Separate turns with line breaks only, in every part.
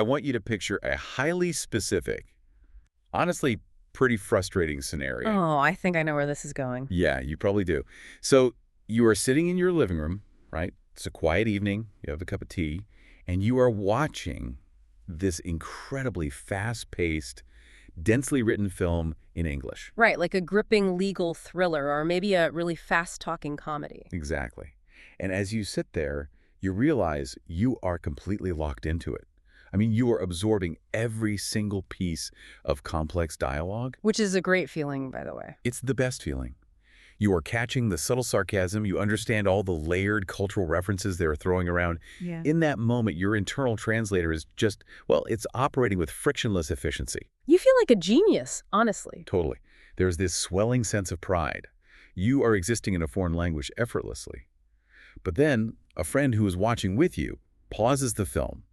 want you to picture a highly specific, honestly, pretty frustrating scenario.
Oh, I think I know where this is going.
Yeah, you probably do. So you are sitting in your living room, right? It's a quiet evening. You have a cup of tea, and you are watching this incredibly fast-paced, densely written film in English.
Right, like a gripping legal thriller or maybe a really fast-talking comedy.
Exactly. And as you sit there, you realize you are completely locked into it. I mean, you are absorbing every single piece of complex dialogue.
Which is a great feeling, by the way.
It's the best feeling. You are catching the subtle sarcasm. You understand all the layered cultural references they're throwing around.
Yeah.
In that moment, your internal translator is just, well, it's operating with frictionless efficiency.
You feel like a genius, honestly.
Totally. There's this swelling sense of pride. You are existing in a foreign language effortlessly. But then, a friend who is watching with you pauses the film,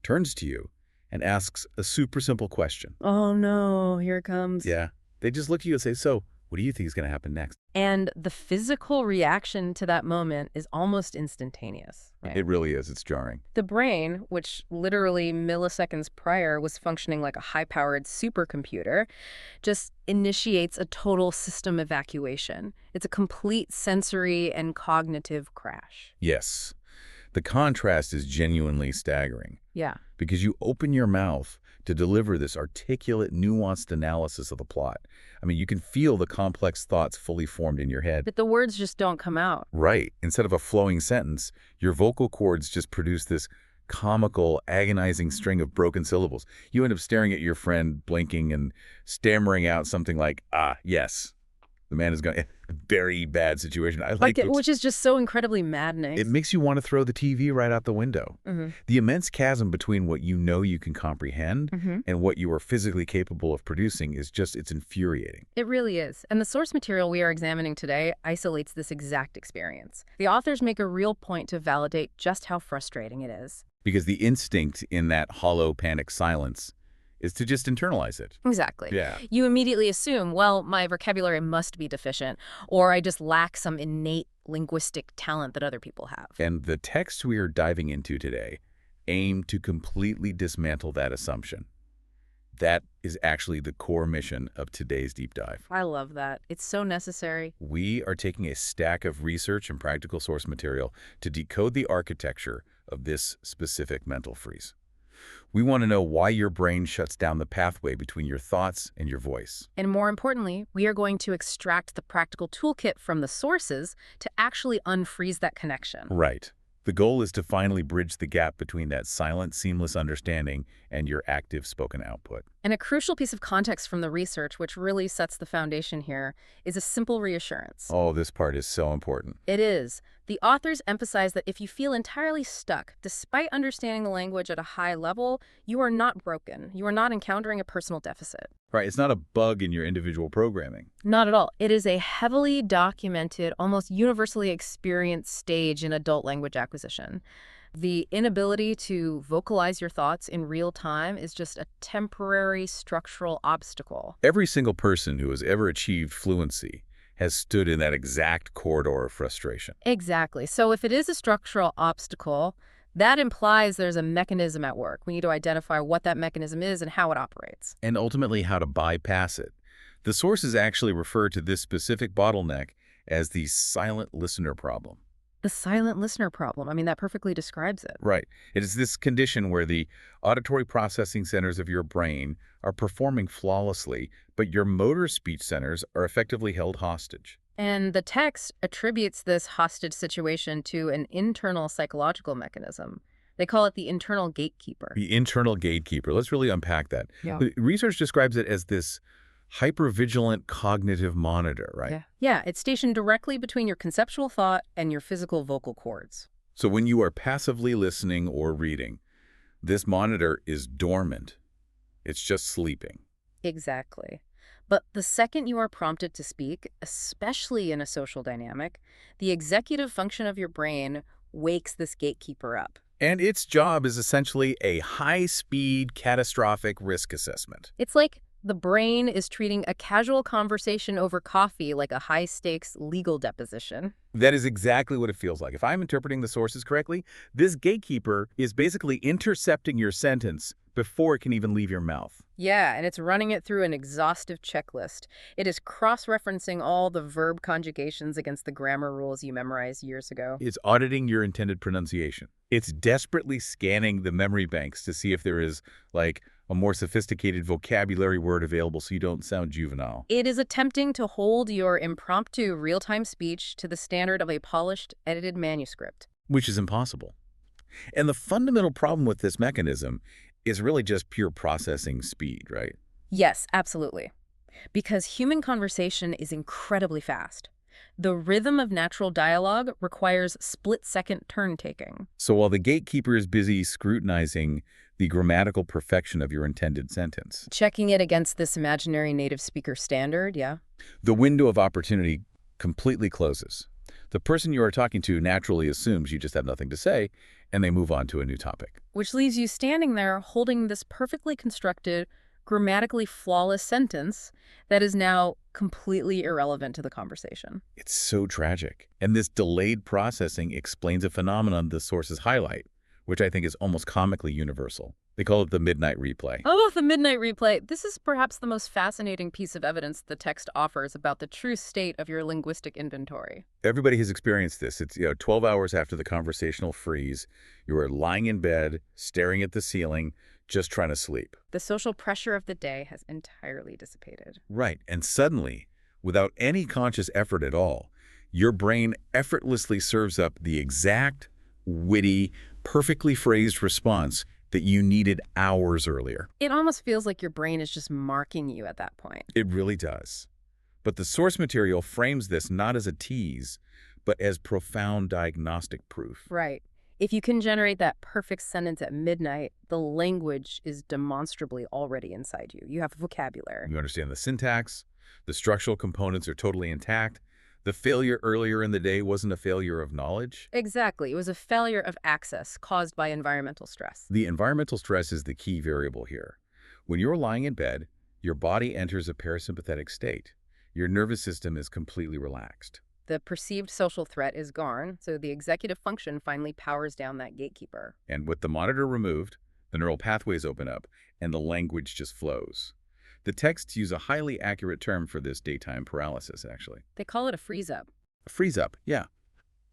turns to you, and asks a super simple question.
Oh no, here it comes.
Yeah. They just look at you and say, so, what do you think is going to happen next?
And the physical reaction to that moment is almost instantaneous. Right?
It really is. It's jarring.
The brain, which literally milliseconds prior was functioning like a high-powered supercomputer, just initiates a total system evacuation. It's a complete sensory and cognitive crash.
Yes. The contrast is genuinely staggering.
Yeah.
Because you open your mouth to deliver this articulate, nuanced analysis of the plot. I mean, you can feel the complex thoughts fully formed in your head.
But the words just don't come out.
Right. Instead of a flowing sentence, your vocal cords just produce this comical, agonizing string of broken syllables. You end up staring at your friend, blinking and stammering out something like, ah, yes. The man is going, very bad situation. I like
it, which is just so incredibly maddening.
It makes you want to throw the TV right out the window.
Mm-hmm.
The immense chasm between what you know you can comprehend
Mm-hmm.
and what you are physically capable of producing is just, it's infuriating.
It really is. And the source material we are examining today isolates this exact experience. The authors make a real point to validate just how frustrating it is.
Because the instinct in that hollow, panic silence is to just internalize it.
Exactly.
Yeah.
You immediately assume, well, my vocabulary must be deficient, or I just lack some innate linguistic talent that other people have.
And the texts we are diving into today aim to completely dismantle that assumption. That is actually the core mission of today's deep dive.
I love that. It's so necessary.
We are taking a stack of research and practical source material to decode the architecture of this specific mental freeze. We want to know why your brain shuts down the pathway between your thoughts and your voice.
And more importantly, we are going to extract the practical toolkit from the sources to actually unfreeze that connection.
Right. The goal is to finally bridge the gap between that silent, seamless understanding and your active spoken output.
And a crucial piece of context from the research, which really sets the foundation here, is a simple reassurance.
Oh, this part is so important.
It is. The authors emphasize that if you feel entirely stuck, despite understanding the language at a high level, you are not broken. You are not encountering a personal deficit.
Right, it's not a bug in your individual programming.
Not at all. It is a heavily documented, almost universally experienced stage in adult language acquisition. The inability to vocalize your thoughts in real time is just a temporary structural obstacle.
Every single person who has ever achieved fluency has stood in that exact corridor of frustration.
Exactly. So if it is a structural obstacle, that implies there's a mechanism at work. We need to identify what that mechanism is and how it operates.
And ultimately how to bypass it. The sources actually refer to this specific bottleneck as the silent listener problem.
The silent listener problem. I mean, that perfectly describes it.
Right. It is this condition where the auditory processing centers of your brain are performing flawlessly, but your motor speech centers are effectively held hostage.
And the text attributes this hostage situation to an internal psychological mechanism. They call it the internal gatekeeper.
The internal gatekeeper. Let's really unpack that.
Yeah.
The research describes it as this hypervigilant cognitive monitor, right?
Yeah, it's stationed directly between your conceptual thought and your physical vocal cords.
So when you are passively listening or reading, this monitor is dormant. It's just sleeping.
Exactly. But the second you are prompted to speak, especially in a social dynamic, the executive function of your brain wakes this gatekeeper up.
And its job is essentially a high-speed, catastrophic risk assessment.
It's like the brain is treating a casual conversation over coffee like a high-stakes legal deposition.
That is exactly what it feels like. If I'm interpreting the sources correctly, this gatekeeper is basically intercepting your sentence before it can even leave your mouth.
Yeah, and it's running it through an exhaustive checklist. It is cross-referencing all the verb conjugations against the grammar rules you memorized years ago.
It's auditing your intended pronunciation. It's desperately scanning the memory banks to see if there is, like, a more sophisticated vocabulary word available so you don't sound juvenile.
It is attempting to hold your impromptu real-time speech to the standard of a polished, edited manuscript.
Which is impossible. And the fundamental problem with this mechanism is really just pure processing speed, right?
Yes, absolutely. Because human conversation is incredibly fast. The rhythm of natural dialogue requires split-second turn-taking.
So while the gatekeeper is busy scrutinizing the grammatical perfection of your intended sentence,
Checking it against this imaginary native speaker standard, yeah.
the window of opportunity completely closes. The person you are talking to naturally assumes you just have nothing to say, and they move on to a new topic.
Which leaves you standing there holding this perfectly constructed, grammatically flawless sentence that is now completely irrelevant to the conversation.
It's so tragic. And this delayed processing explains a phenomenon the sources highlight, which I think is almost comically universal. They call it the midnight replay.
Oh, the midnight replay. This is perhaps the most fascinating piece of evidence the text offers about the true state of your linguistic inventory.
Everybody has experienced this. It's 12 hours after the conversational freeze. You are lying in bed, staring at the ceiling, just trying to sleep.
The social pressure of the day has entirely dissipated.
Right. And suddenly, without any conscious effort at all, your brain effortlessly serves up the exact, witty, perfectly phrased response that you needed hours earlier.
It almost feels like your brain is just marking you at that point.
It really does. But the source material frames this not as a tease, but as profound diagnostic proof.
Right. If you can generate that perfect sentence at midnight, the language is demonstrably already inside you. You have vocabulary.
You understand the syntax, the structural components are totally intact. The failure earlier in the day wasn't a failure of knowledge.
Exactly. It was a failure of access caused by environmental stress.
The environmental stress is the key variable here. When you're lying in bed, your body enters a parasympathetic state. Your nervous system is completely relaxed.
The perceived social threat is gone, so the executive function finally powers down that gatekeeper.
And with the monitor removed, the neural pathways open up, and the language just flows. The texts use a highly accurate term for this daytime paralysis, actually.
They call it a freeze-up.
A freeze-up, yeah.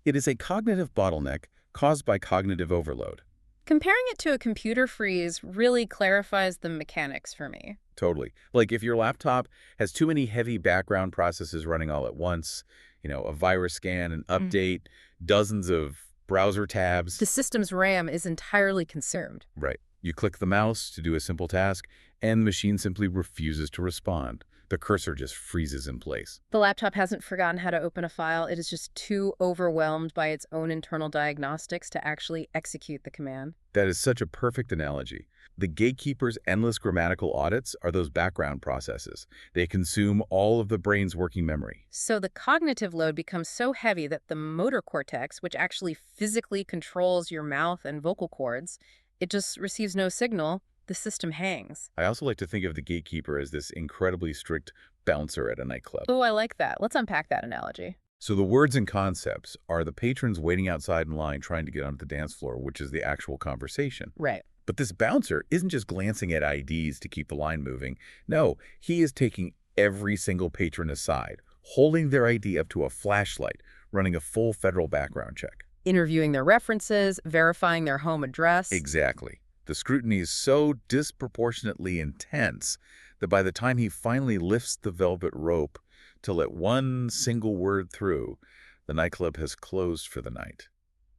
It is a cognitive bottleneck caused by cognitive overload.
Comparing it to a computer freeze really clarifies the mechanics for me.
Totally. Like if your laptop has too many heavy background processes running all at once, a virus scan, an update, dozens of browser tabs.
The system's RAM is entirely consumed.
Right. You click the mouse to do a simple task, and the machine simply refuses to respond. The cursor just freezes in place.
The laptop hasn't forgotten how to open a file. It is just too overwhelmed by its own internal diagnostics to actually execute the command.
That is such a perfect analogy. The gatekeeper's endless grammatical audits are those background processes. They consume all of the brain's working memory.
So the cognitive load becomes so heavy that the motor cortex, which actually physically controls your mouth and vocal cords, it just receives no signal. The system hangs.
I also like to think of the gatekeeper as this incredibly strict bouncer at a nightclub.
Oh, I like that. Let's unpack that analogy.
So the words and concepts are the patrons waiting outside in line trying to get onto the dance floor, which is the actual conversation.
Right.
But this bouncer isn't just glancing at IDs to keep the line moving. No, he is taking every single patron aside, holding their ID up to a flashlight, running a full federal background check.
Interviewing their references, verifying their home address.
Exactly. The scrutiny is so disproportionately intense that by the time he finally lifts the velvet rope to let one single word through, the nightclub has closed for the night.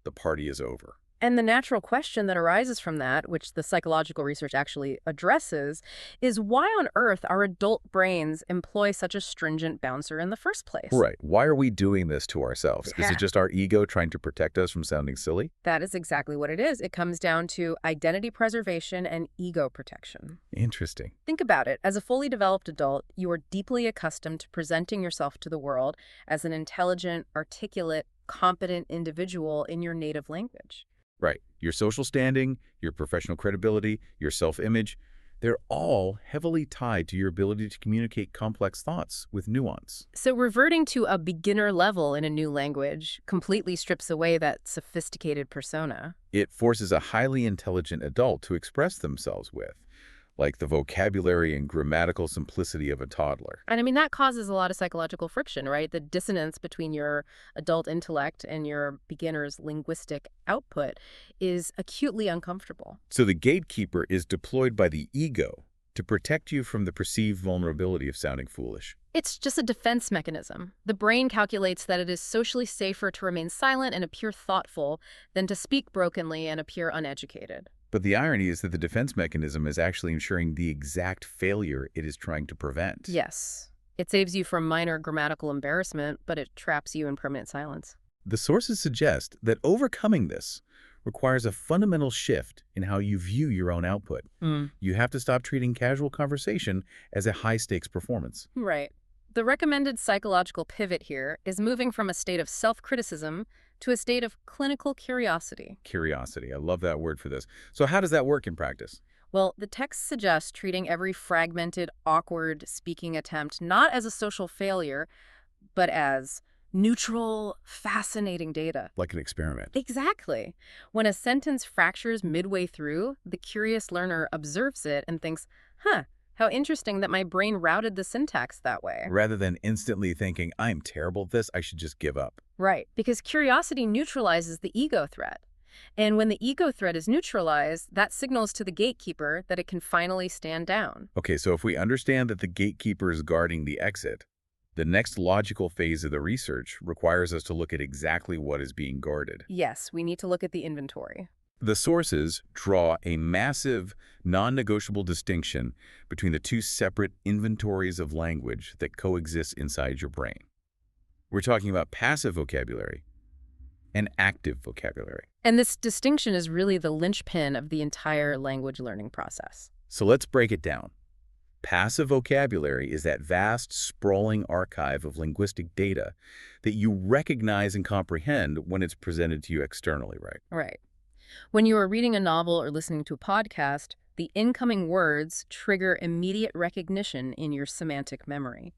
The party is over.
And the natural question that arises from that, which the psychological research actually addresses, is why on earth our adult brains employ such a stringent bouncer in the first place?
Right. Why are we doing this to ourselves? Is
Yeah.
it just our ego trying to protect us from sounding silly?
That is exactly what it is. It comes down to identity preservation and ego protection.
Interesting.
Think about it. As a fully developed adult, you are deeply accustomed to presenting yourself to the world as an intelligent, articulate, competent individual in your native language.
Right. Your social standing, your professional credibility, your self-image, They're all heavily tied to your ability to communicate complex thoughts with nuance.
So reverting to a beginner level in a new language completely strips away that sophisticated persona.
It forces a highly intelligent adult to express themselves with, like the vocabulary and grammatical simplicity of a toddler.
And I mean, that causes a lot of psychological friction, right? The dissonance between your adult intellect and your beginner's linguistic output is acutely uncomfortable.
So the gatekeeper is deployed by the ego to protect you from the perceived vulnerability of sounding foolish.
It's just a defense mechanism. The brain calculates that it is socially safer to remain silent and appear thoughtful than to speak brokenly and appear uneducated.
But the irony is that the defense mechanism is actually ensuring the exact failure it is trying to prevent.
Yes. It saves you from minor grammatical embarrassment, but it traps you in permanent silence.
The sources suggest that overcoming this requires a fundamental shift in how you view your own output. You have to stop treating casual conversation as a high-stakes performance.
Right. The recommended psychological pivot here is moving from a state of self-criticism to a state of clinical curiosity.
Curiosity. I love that word for this. So how does that work in practice?
Well, the text suggests treating every fragmented, awkward speaking attempt not as a social failure, but as neutral, fascinating data.
Like an experiment.
Exactly. When a sentence fractures midway through, the curious learner observes it and thinks, huh, how interesting that my brain routed the syntax that way.
Rather than instantly thinking, I'm terrible at this, I should just give up.
Right, because curiosity neutralizes the ego threat. And when the ego threat is neutralized, that signals to the gatekeeper that it can finally stand down.
Okay, so if we understand that the gatekeeper is guarding the exit, the next logical phase of the research requires us to look at exactly what is being guarded.
Yes, we need to look at the inventory.
The sources draw a massive, non-negotiable distinction between the two separate inventories of language that coexist inside your brain. We're talking about passive vocabulary and active vocabulary.
And this distinction is really the linchpin of the entire language learning process.
So let's break it down. Passive vocabulary is that vast, sprawling archive of linguistic data that you recognize and comprehend when it's presented to you externally, right?
Right. When you are reading a novel or listening to a podcast, the incoming words trigger immediate recognition in your semantic memory.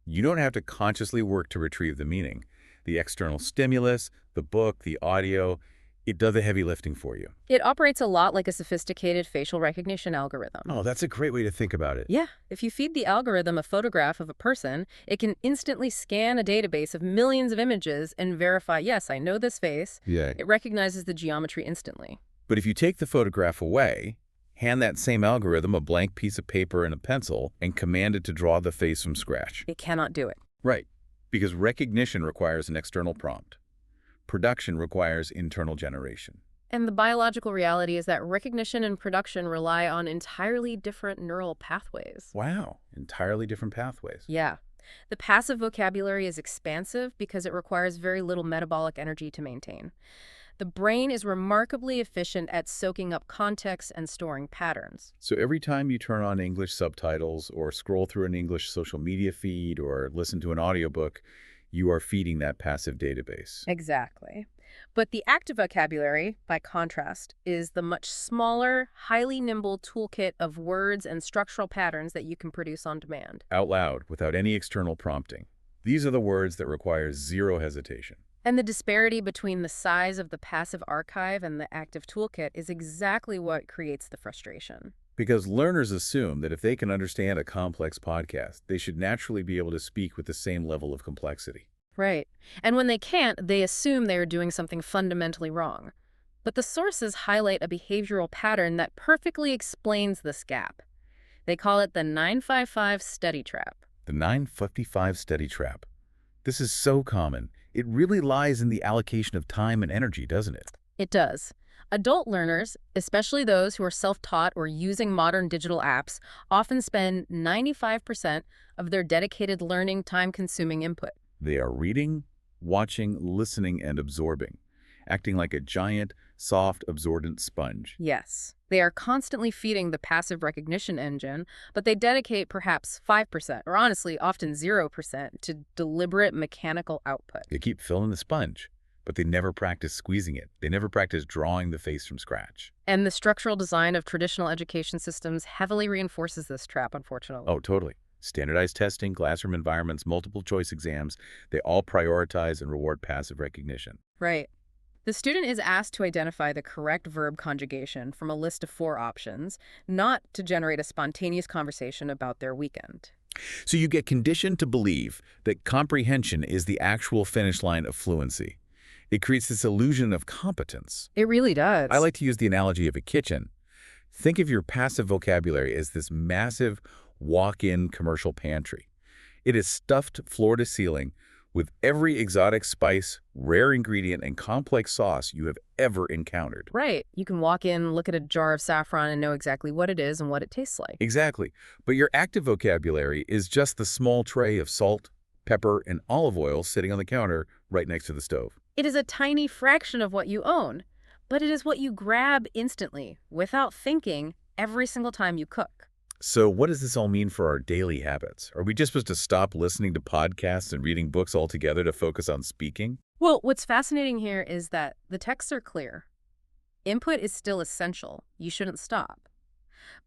You don't have to consciously work to retrieve the meaning. The external stimulus, the book, the audio, it does the heavy lifting for you.
It operates a lot like a sophisticated facial recognition algorithm.
Oh, that's a great way to think about it.
Yeah, if you feed the algorithm a photograph of a person, it can instantly scan a database of millions of images and verify, yes, I know this face.
Yeah.
It recognizes the geometry instantly.
But if you take the photograph away, hand that same algorithm a blank piece of paper and a pencil, and command it to draw the face from scratch.
It cannot do it.
Right, because recognition requires an external prompt. Production requires internal generation.
And the biological reality is that recognition and production rely on entirely different neural pathways.
Wow, entirely different pathways.
Yeah. The passive vocabulary is expansive because it requires very little metabolic energy to maintain. The brain is remarkably efficient at soaking up context and storing patterns.
So every time you turn on English subtitles or scroll through an English social media feed or listen to an audiobook, you are feeding that passive database.
Exactly. But the active vocabulary, by contrast, is the much smaller, highly nimble toolkit of words and structural patterns that you can produce on demand.
Out loud, without any external prompting. These are the words that require zero hesitation.
And the disparity between the size of the passive archive and the active toolkit is exactly what creates the frustration.
Because learners assume that if they can understand a complex podcast, they should naturally be able to speak with the same level of complexity.
Right. And when they can't, they assume they are doing something fundamentally wrong. But the sources highlight a behavioral pattern that perfectly explains this gap. They call it the 955 study trap.
The 955 study trap. This is so common. It really lies in the allocation of time and energy, doesn't it?
It does. Adult learners, especially those who are self-taught or using modern digital apps, often spend 95% of their dedicated learning time-consuming input.
They are reading, watching, listening, and absorbing, acting like a giant, soft, absorbent sponge.
Yes. They are constantly feeding the passive recognition engine, but they dedicate perhaps 5%, or honestly, often 0%, to deliberate mechanical output.
They keep filling the sponge, but they never practice squeezing it. They never practice drawing the face from scratch.
And the structural design of traditional education systems heavily reinforces this trap, unfortunately.
Oh, totally. Standardized testing, classroom environments, multiple choice exams, they all prioritize and reward passive recognition.
Right. The student is asked to identify the correct verb conjugation from a list of 4 options, not to generate a spontaneous conversation about their weekend.
So you get conditioned to believe that comprehension is the actual finish line of fluency. It creates this illusion of competence.
It really does.
I like to use the analogy of a kitchen. Think of your passive vocabulary as this massive walk-in commercial pantry. It is stuffed floor to ceiling with every exotic spice, rare ingredient, and complex sauce you have ever encountered.
Right. You can walk in, look at a jar of saffron, and know exactly what it is and what it tastes like.
Exactly. But your active vocabulary is just the small tray of salt, pepper, and olive oil sitting on the counter right next to the stove.
It is a tiny fraction of what you own, but it is what you grab instantly, without thinking, every single time you cook.
So what does this all mean for our daily habits? Are we just supposed to stop listening to podcasts and reading books altogether to focus on speaking?
Well, what's fascinating here is that the texts are clear. Input is still essential. You shouldn't stop.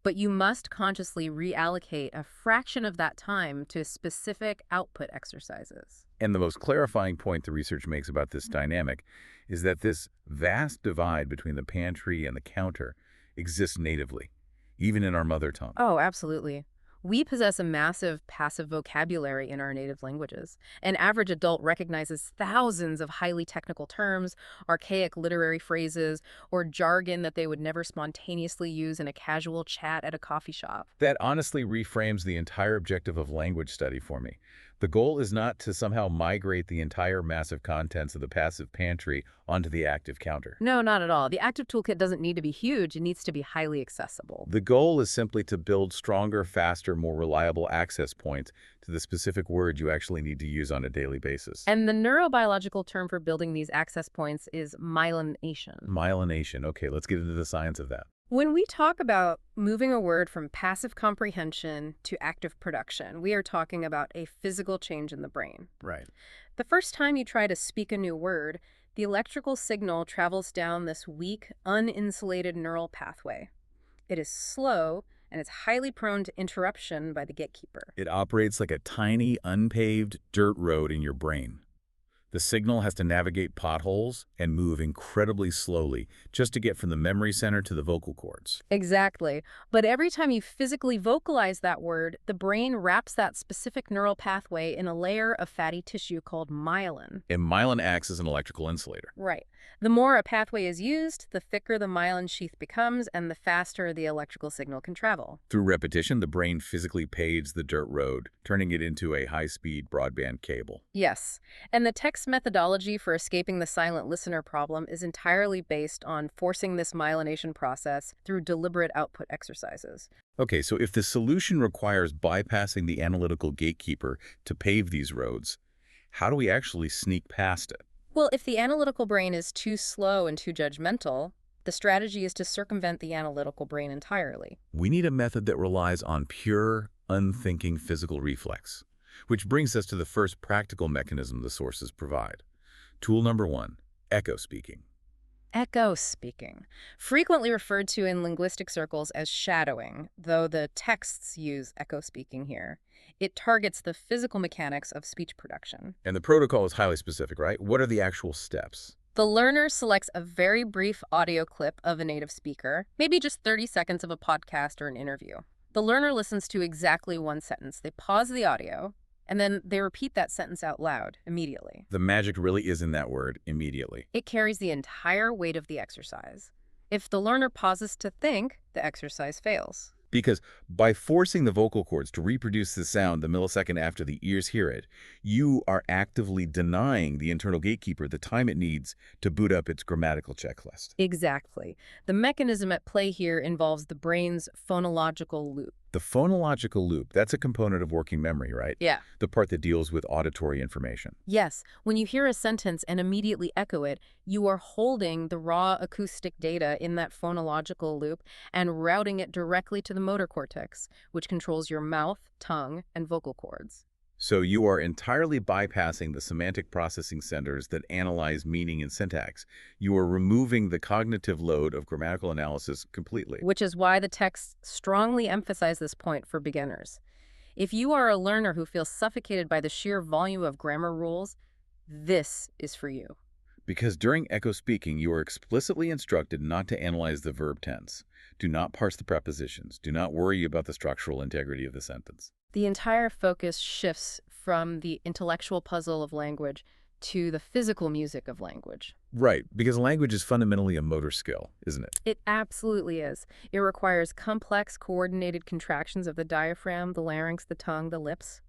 But you must consciously reallocate a fraction of that time to specific output exercises.
And the most clarifying point the research makes about this dynamic is that this vast divide between the pantry and the counter exists natively, even in our mother tongue.
Oh, absolutely. We possess a massive passive vocabulary in our native languages. An average adult recognizes thousands of highly technical terms, archaic literary phrases, or jargon that they would never spontaneously use in a casual chat at a coffee shop.
That honestly reframes the entire objective of language study for me. The goal is not to somehow migrate the entire massive contents of the passive pantry onto the active counter.
No, not at all. The active toolkit doesn't need to be huge. It needs to be highly accessible.
The goal is simply to build stronger, faster, more reliable access points to the specific words you actually need to use on a daily basis.
And the neurobiological term for building these access points is myelination.
Myelination. Okay, let's get into the science of that.
When we talk about moving a word from passive comprehension to active production, we are talking about a physical change in the brain.
Right.
The first time you try to speak a new word, the electrical signal travels down this weak, uninsulated neural pathway. It is slow, and it's highly prone to interruption by the gatekeeper.
It operates like a tiny, unpaved dirt road in your brain. The signal has to navigate potholes and move incredibly slowly just to get from the memory center to the vocal cords.
Exactly. But every time you physically vocalize that word, the brain wraps that specific neural pathway in a layer of fatty tissue called myelin.
And myelin acts as an electrical insulator.
Right. The more a pathway is used, the thicker the myelin sheath becomes and the faster the electrical signal can travel.
Through repetition, the brain physically paves the dirt road, turning it into a high-speed broadband cable.
Yes. And the text methodology for escaping the silent listener problem is entirely based on forcing this myelination process through deliberate output exercises.
Okay, so if the solution requires bypassing the analytical gatekeeper to pave these roads, how do we actually sneak past it?
Well, if the analytical brain is too slow and too judgmental, the strategy is to circumvent the analytical brain entirely.
We need a method that relies on pure, unthinking physical reflex, which brings us to the first practical mechanism the sources provide. Tool number 1, echo speaking.
Echo speaking, frequently referred to in linguistic circles as shadowing, though the texts use echo speaking here. It targets the physical mechanics of speech production.
And the protocol is highly specific, right? What are the actual steps?
The learner selects a very brief audio clip of a native speaker, maybe just 30 seconds of a podcast or an interview. The learner listens to exactly one sentence. They pause the audio, and then they repeat that sentence out loud immediately.
The magic really is in that word, immediately.
It carries the entire weight of the exercise. If the learner pauses to think, the exercise fails.
Because by forcing the vocal cords to reproduce the sound the millisecond after the ears hear it, you are actively denying the internal gatekeeper the time it needs to boot up its grammatical checklist.
Exactly. The mechanism at play here involves the brain's phonological loop.
The phonological loop, that's a component of working memory, right?
Yeah.
The part that deals with auditory information.
Yes, when you hear a sentence and immediately echo it, you are holding the raw acoustic data in that phonological loop and routing it directly to the motor cortex, which controls your mouth, tongue, and vocal cords.
So you are entirely bypassing the semantic processing centers that analyze meaning and syntax. You are removing the cognitive load of grammatical analysis completely.
Which is why the texts strongly emphasize this point for beginners. If you are a learner who feels suffocated by the sheer volume of grammar rules, this is for you.
Because during echo speaking, you are explicitly instructed not to analyze the verb tense. Do not parse the prepositions. Do not worry about the structural integrity of the sentence.
The entire focus shifts from the intellectual puzzle of language to the physical music of language.
Right, because language is fundamentally a motor skill, isn't it?
It absolutely is. It requires complex, coordinated contractions of the diaphragm, the larynx, the tongue, the lips.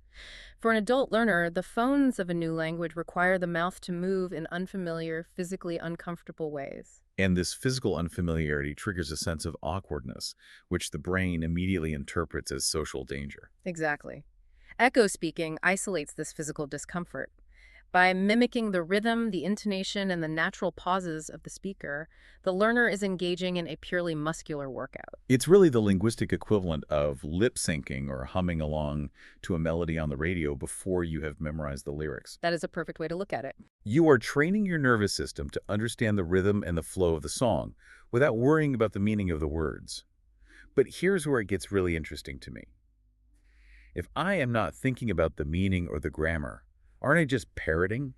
For an adult learner, the phones of a new language require the mouth to move in unfamiliar, physically uncomfortable ways.
And this physical unfamiliarity triggers a sense of awkwardness, which the brain immediately interprets as social danger.
Exactly. Echo speaking isolates this physical discomfort. By mimicking the rhythm, the intonation, and the natural pauses of the speaker, the learner is engaging in a purely muscular workout.
It's really the linguistic equivalent of lip syncing or humming along to a melody on the radio before you have memorized the lyrics.
That is a perfect way to look at it.
You are training your nervous system to understand the rhythm and the flow of the song without worrying about the meaning of the words. But here's where it gets really interesting to me. If I am not thinking about the meaning or the grammar, aren't I just parroting?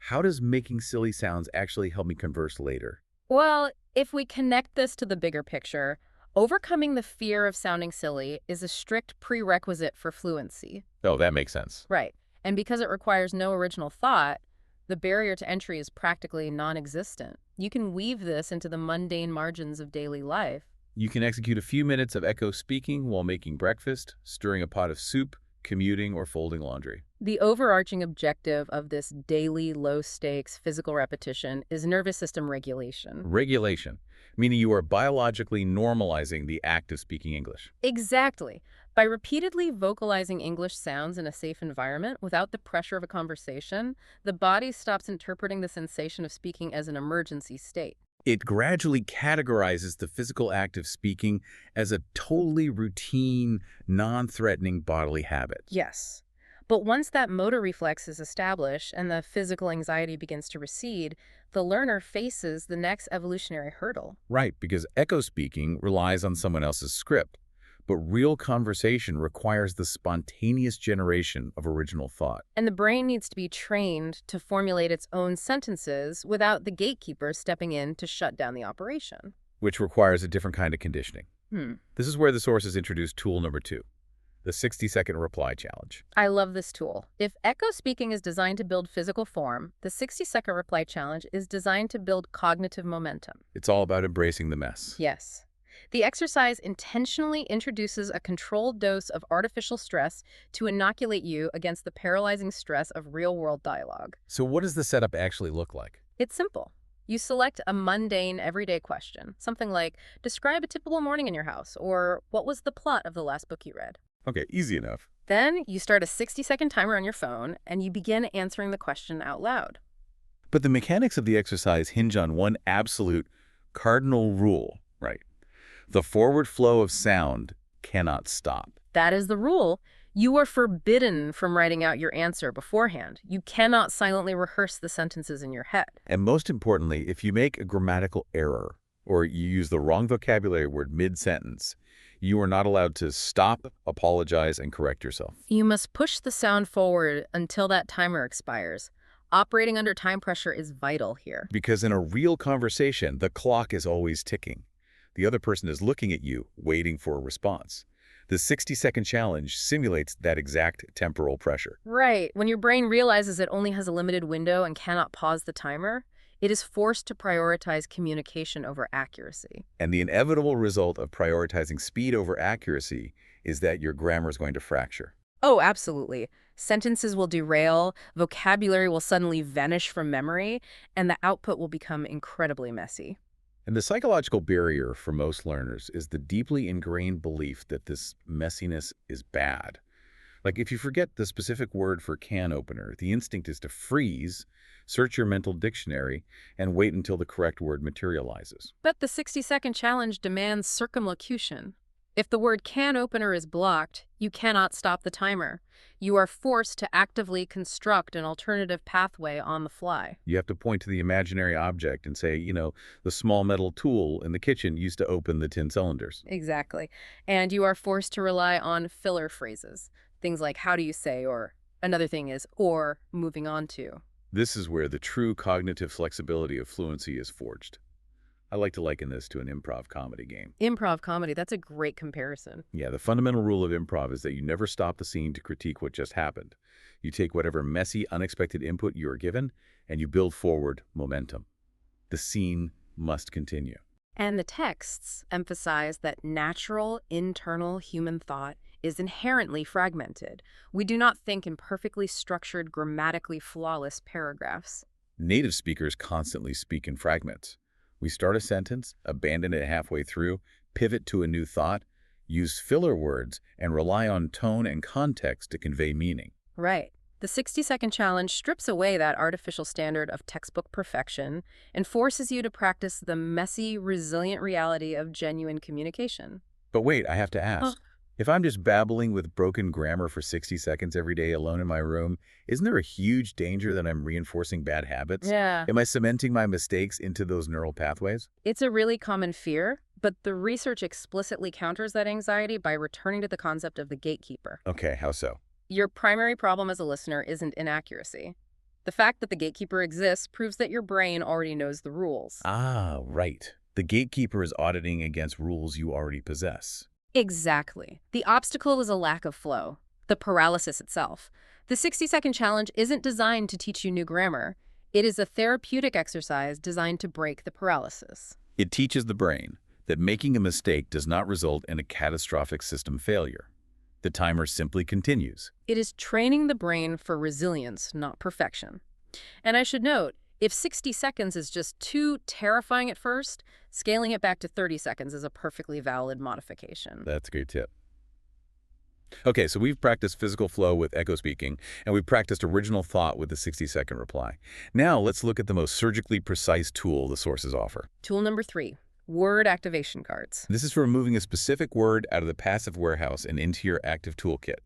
How does making silly sounds actually help me converse later?
Well, if we connect this to the bigger picture, overcoming the fear of sounding silly is a strict prerequisite for fluency.
Oh, that makes sense.
Right. And because it requires no original thought, the barrier to entry is practically non-existent. You can weave this into the mundane margins of daily life.
You can execute a few minutes of echo speaking while making breakfast, stirring a pot of soup, commuting, or folding laundry.
The overarching objective of this daily, low-stakes physical repetition is nervous system regulation.
Regulation, meaning you are biologically normalizing the act of speaking English.
Exactly. By repeatedly vocalizing English sounds in a safe environment without the pressure of a conversation, the body stops interpreting the sensation of speaking as an emergency state.
It gradually categorizes the physical act of speaking as a totally routine, non-threatening bodily habit.
Yes. But once that motor reflex is established and the physical anxiety begins to recede, the learner faces the next evolutionary hurdle.
Right, because echo speaking relies on someone else's script, but real conversation requires the spontaneous generation of original thought.
And the brain needs to be trained to formulate its own sentences without the gatekeeper stepping in to shut down the operation.
Which requires a different kind of conditioning.
Hmm.
This is where the sources introduce tool number 2, the 60-second reply challenge.
I love this tool. If echo speaking is designed to build physical form, the 60-second reply challenge is designed to build cognitive momentum.
It's all about embracing the mess.
Yes. The exercise intentionally introduces a controlled dose of artificial stress to inoculate you against the paralyzing stress of real-world dialogue.
So what does the setup actually look like?
It's simple. You select a mundane, everyday question, something like, describe a typical morning in your house, or what was the plot of the last book you read?
Okay, easy enough.
Then you start a 60-second timer on your phone, and you begin answering the question out loud.
But the mechanics of the exercise hinge on one absolute cardinal rule, right? The forward flow of sound cannot stop.
That is the rule. You are forbidden from writing out your answer beforehand. You cannot silently rehearse the sentences in your head.
And most importantly, if you make a grammatical error or you use the wrong vocabulary word mid-sentence, you are not allowed to stop, apologize, and correct yourself.
You must push the sound forward until that timer expires. Operating under time pressure is vital here.
Because in a real conversation, the clock is always ticking. The other person is looking at you, waiting for a response. The 60-second challenge simulates that exact temporal pressure.
Right. When your brain realizes it only has a limited window and cannot pause the timer, it is forced to prioritize communication over accuracy.
And the inevitable result of prioritizing speed over accuracy is that your grammar is going to fracture.
Oh, absolutely. Sentences will derail, vocabulary will suddenly vanish from memory, and the output will become incredibly messy.
And the psychological barrier for most learners is the deeply ingrained belief that this messiness is bad. Like if you forget the specific word for can opener, the instinct is to freeze, search your mental dictionary, and wait until the correct word materializes.
But the 60-second challenge demands circumlocution. If the word can opener is blocked, you cannot stop the timer. You are forced to actively construct an alternative pathway on the fly.
You have to point to the imaginary object and say, the small metal tool in the kitchen used to open the tin cylinders.
Exactly. And you are forced to rely on filler phrases. Things like, how do you say, or another thing is, or moving on to.
This is where the true cognitive flexibility of fluency is forged. I like to liken this to an improv comedy game.
Improv comedy, that's a great comparison.
Yeah, the fundamental rule of improv is that you never stop the scene to critique what just happened. You take whatever messy, unexpected input you are given, and you build forward momentum. The scene must continue.
And the texts emphasize that natural, internal human thought is inherently fragmented. We do not think in perfectly structured, grammatically flawless paragraphs.
Native speakers constantly speak in fragments. We start a sentence, abandon it halfway through, pivot to a new thought, use filler words, and rely on tone and context to convey meaning.
Right. The 60-second challenge strips away that artificial standard of textbook perfection and forces you to practice the messy, resilient reality of genuine communication.
But wait, I have to ask. If I'm just babbling with broken grammar for 60 seconds every day alone in my room, isn't there a huge danger that I'm reinforcing bad habits?
Yeah.
Am I cementing my mistakes into those neural pathways?
It's a really common fear, but the research explicitly counters that anxiety by returning to the concept of the gatekeeper.
Okay, how so?
Your primary problem as a listener isn't inaccuracy. The fact that the gatekeeper exists proves that your brain already knows the rules.
Ah, right. The gatekeeper is auditing against rules you already possess.
Exactly. The obstacle is a lack of flow, the paralysis itself. The 60-second challenge isn't designed to teach you new grammar. It is a therapeutic exercise designed to break the paralysis.
It teaches the brain that making a mistake does not result in a catastrophic system failure. The timer simply continues.
It is training the brain for resilience, not perfection. And I should note, if 60 seconds is just too terrifying at first, scaling it back to 30 seconds is a perfectly valid modification.
That's a great tip. Okay, so we've practiced physical flow with echo speaking, and we've practiced original thought with the 60-second reply. Now let's look at the most surgically precise tool the sources offer.
Tool number 3, word activation cards.
This is for removing a specific word out of the passive warehouse and into your active toolkit,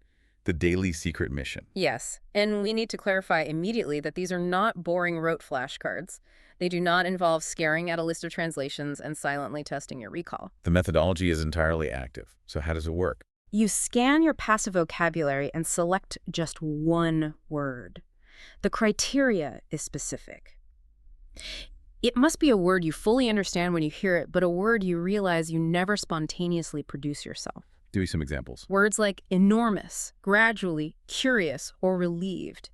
the daily secret mission.
Yes, and we need to clarify immediately that these are not boring rote flashcards. They do not involve staring at a list of translations and silently testing your recall.
The methodology is entirely active. So how does it work?
You scan your passive vocabulary and select just one word. The criteria is specific. It must be a word you fully understand when you hear it, but a word you realize you never spontaneously produce yourself.
Give me some examples.
Words like enormous, gradually, curious, or relieved.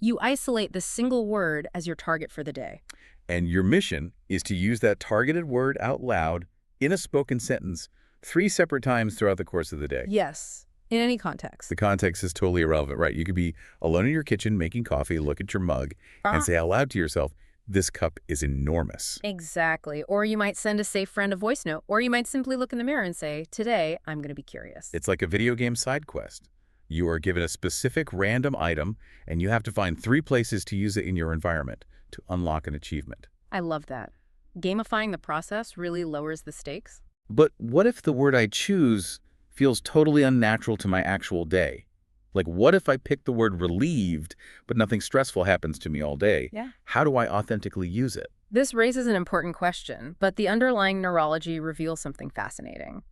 You isolate the single word as your target for the day.
And your mission is to use that targeted word out loud in a spoken sentence 3 separate times throughout the course of the day.
Yes, in any context.
The context is totally irrelevant, right? You could be alone in your kitchen making coffee, look at your mug, and say out loud to yourself, this cup is enormous.
Exactly. Or you might send a safe friend a voice note, or you might simply look in the mirror and say, today, I'm going to be curious.
It's like a video game side quest. You are given a specific random item, and you have to find 3 places to use it in your environment to unlock an achievement.
I love that. Gamifying the process really lowers the stakes.
But what if the word I choose feels totally unnatural to my actual day? Like, what if I pick the word relieved, but nothing stressful happens to me all day?
Yeah.
How do I authentically use it?
This raises an important question, but the underlying neurology reveals something fascinating.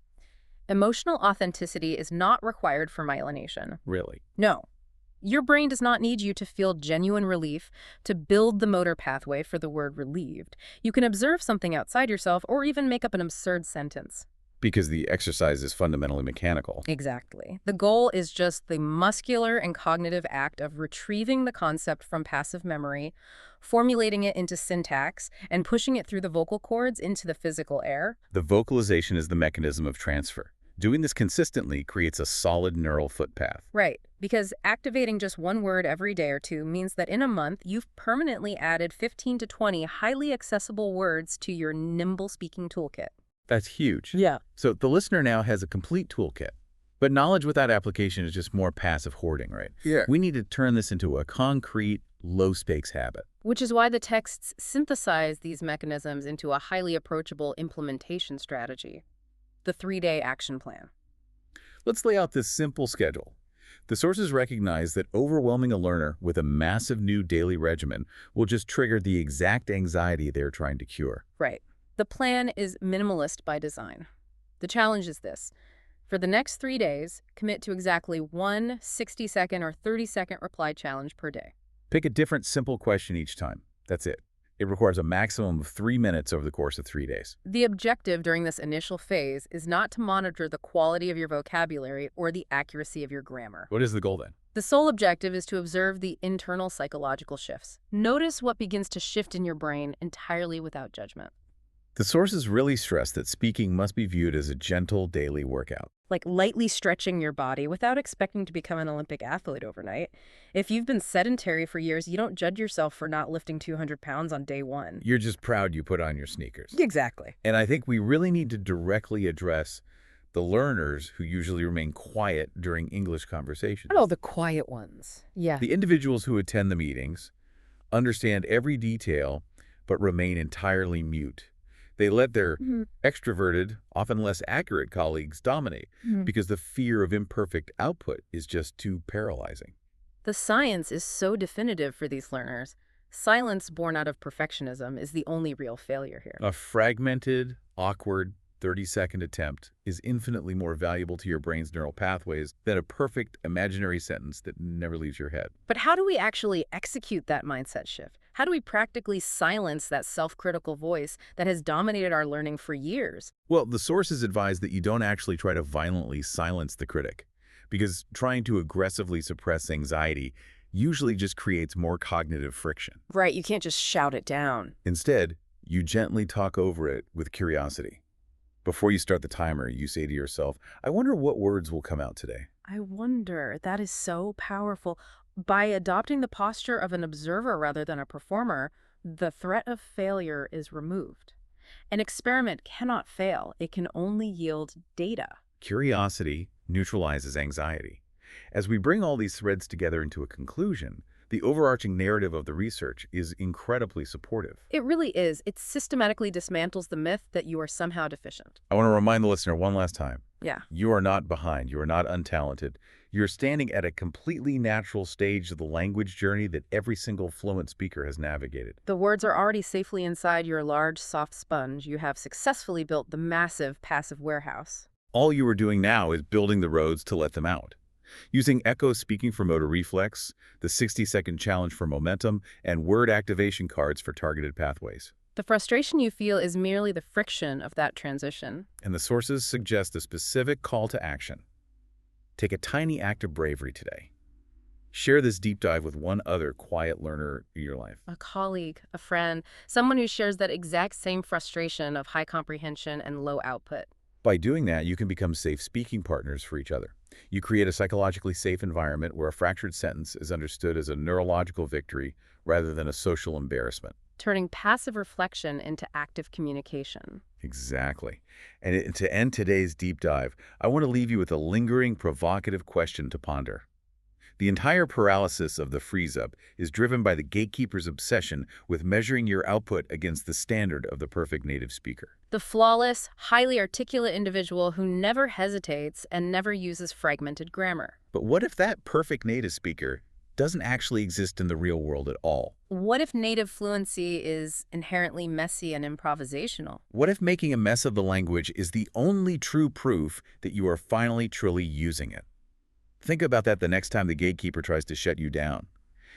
Emotional authenticity is not required for myelination.
Really?
No. Your brain does not need you to feel genuine relief to build the motor pathway for the word relieved. You can observe something outside yourself or even make up an absurd sentence.
Because the exercise is fundamentally mechanical.
Exactly. The goal is just the muscular and cognitive act of retrieving the concept from passive memory, formulating it into syntax, and pushing it through the vocal cords into the physical air.
The vocalization is the mechanism of transfer. Doing this consistently creates a solid neural footpath.
Right, because activating just one word every day or two means that in a month, you've permanently added 15 to 20 highly accessible words to your nimble speaking toolkit.
That's huge.
Yeah.
So the listener now has a complete toolkit. But knowledge without application is just more passive hoarding, right?
Yeah.
We need to turn this into a concrete, low-stakes habit.
Which is why the texts synthesize these mechanisms into a highly approachable implementation strategy. the 3-day action plan.
Let's lay out this simple schedule. The sources recognize that overwhelming a learner with a massive new daily regimen will just trigger the exact anxiety they're trying to cure.
Right. The plan is minimalist by design. The challenge is this. For the next 3 days, commit to exactly one 60-second or 30-second reply challenge per day.
Pick a different simple question each time. That's it. It requires a maximum of 3 minutes over the course of 3 days.
The objective during this initial phase is not to monitor the quality of your vocabulary or the accuracy of your grammar.
What is the goal then?
The sole objective is to observe the internal psychological shifts. Notice what begins to shift in your brain entirely without judgment.
The sources really stress that speaking must be viewed as a gentle daily workout.
Like lightly stretching your body without expecting to become an Olympic athlete overnight. If you've been sedentary for years, you don't judge yourself for not lifting 200 pounds on day one.
You're just proud you put on your sneakers.
Exactly.
And I think we really need to directly address the learners who usually remain quiet during English conversations.
Oh, the quiet ones. Yeah.
The individuals who attend the meetings, understand every detail, but remain entirely mute. They let their extroverted, often less accurate colleagues dominate because the fear of imperfect output is just too paralyzing.
The science is so definitive for these learners. Silence born out of perfectionism is the only real failure here.
A fragmented, awkward, 30-second attempt is infinitely more valuable to your brain's neural pathways than a perfect imaginary sentence that never leaves your head.
But how do we actually execute that mindset shift? How do we practically silence that self-critical voice that has dominated our learning for years?
Well, the sources advise that you don't actually try to violently silence the critic, because trying to aggressively suppress anxiety usually just creates more cognitive friction.
Right, you can't just shout it down.
Instead, you gently talk over it with curiosity. Before you start the timer, you say to yourself, I wonder what words will come out today.
I wonder. That is so powerful. By adopting the posture of an observer rather than a performer, the threat of failure is removed. An experiment cannot fail. It can only yield data.
Curiosity neutralizes anxiety. As we bring all these threads together into a conclusion, the overarching narrative of the research is incredibly supportive.
It really is. It systematically dismantles the myth that you are somehow deficient.
I want to remind the listener one last time.
Yeah.
You are not behind. You are not untalented. You're standing at a completely natural stage of the language journey that every single fluent speaker has navigated.
The words are already safely inside your large, soft sponge. You have successfully built the massive passive warehouse.
All you are doing now is building the roads to let them out. Using echo speaking for motor reflex, the 60-second challenge for momentum, and word activation cards for targeted pathways.
The frustration you feel is merely the friction of that transition.
And the sources suggest a specific call to action. Take a tiny act of bravery today. Share this deep dive with one other quiet learner in your life.
A colleague, a friend, someone who shares that exact same frustration of high comprehension and low output.
By doing that, you can become safe speaking partners for each other. You create a psychologically safe environment where a fractured sentence is understood as a neurological victory rather than a social embarrassment.
Turning passive reflection into active communication.
Exactly. And to end today's deep dive, I want to leave you with a lingering, provocative question to ponder. The entire paralysis of the freeze-up is driven by the gatekeeper's obsession with measuring your output against the standard of the perfect native speaker.
The flawless, highly articulate individual who never hesitates and never uses fragmented grammar.
But what if that perfect native speaker doesn't actually exist in the real world at all?
What if native fluency is inherently messy and improvisational?
What if making a mess of the language is the only true proof that you are finally truly using it? Think about that the next time the gatekeeper tries to shut you down.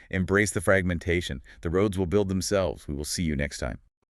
Embrace the fragmentation. The roads will build themselves. We will see you next time.